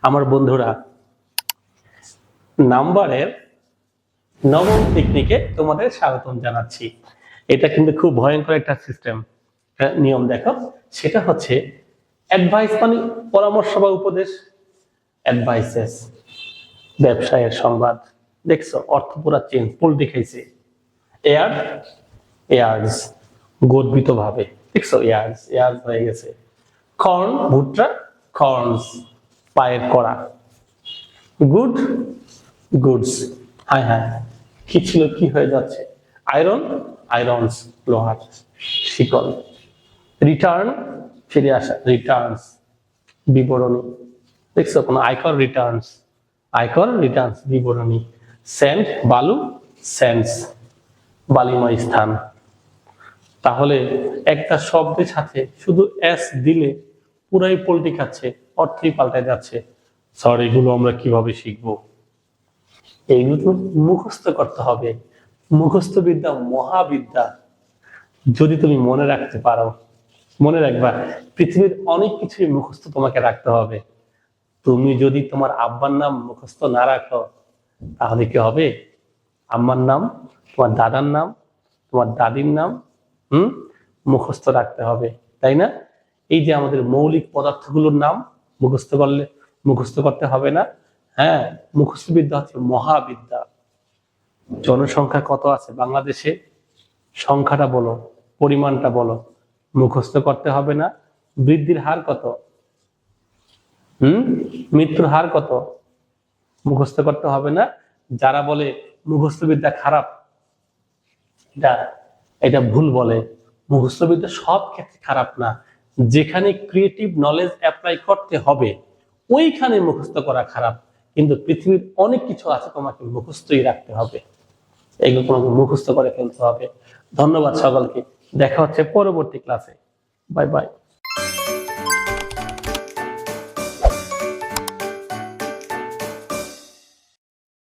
আমার বন্ধুরা, নাম্বারের নবম টেকনিকে তোমাদের স্বাগতম জানাচ্ছি। এটা কিন্তু খুব ভয়ঙ্কর একটা সিস্টেম, নিয়ম। দেখো, সেটা হচ্ছে অ্যাডভাইস, মানে পরামর্শ বা উপদেশ। অ্যাডভাইসেস, ব্যবসায়ের সংবাদ। দেখছো, অর্থ পুরা চেঞ্জ, উল্টে খাইছে। এয়ার, এয়ার্স, গর্বিত ভাবে। দেখছো, এয়ার্স এয়ার্স হয়ে গেছে। কর্ন, ভুট্টা, কর্নস, পায়ের করা। গুড, গুডস, হায় হায়, কি ছিল, কি হয়ে যাচ্ছে। আয়রন, আয়রনস, লোহার শিকল। রিটার্ন, ফিরে আসা, রিটার্নস, বিবরণী। দেখছো, কোন আয়কর, রিটার্নস, আয়কর, রিটার্নস, বিবরণী। স্যান্ড, বালু, স্যান্ডস, বালিময় স্থান। তাহলে একটা শব্দের সাথে শুধু এস দিলে পুরাই পল্টি খাচ্ছে, অর্থই পাল্টে যাচ্ছে। স্যার, এগুলো আমরা কিভাবে শিখবো? এইগুলো মুখস্থ করতে হবে। মুখস্থ বিদ্যা মহাবিদ্যা। যদি তুমি মনে রাখতে পারো, মনে রাখবা, পৃথিবীর অনেক কিছুই মুখস্থ তোমাকে রাখতে হবে। তুমি যদি তোমার আব্বার নাম মুখস্থ না রাখো, তাহলে কি হবে? আম্মার নাম, তোমার দাদার নাম, তোমার দাদির নাম মুখস্থ রাখতে হবে, তাই না? এই যে আমাদের মৌলিক পদার্থগুলোর নাম মুখস্থ করতে হবে না? হ্যাঁ, মুখস্থ বিদ্যা হচ্ছে মহাবিদ্যা। জনসংখ্যা কত আছে বাংলাদেশে? সংখ্যাটা বলো, পরিমাণটা বলো, মুখস্থ করতে হবে না? বৃদ্ধির হার কত? মৃত্যুর হার কত? মুখস্থ করতে হবে না? যারা বলে মুখস্থ বিদ্যা খারাপ, এটা ভুল বলে। মুখস্থ বিদ্যা সব ক্ষেত্রে খারাপ না। যেখানে ক্রিয়েটিভ নলেজ অ্যাপ্লাই করতে হবে, ওইখানে মুখস্থ করা খারাপ। কিন্তু পৃথিবীর অনেক কিছু আছে, তোমাকে মুখস্থই রাখতে হবে। এগুলো তোমাকে মুখস্থ করে ফেলতে হবে। ধন্যবাদ সকলকে। দেখা হচ্ছে পরবর্তী ক্লাসে। Bye bye.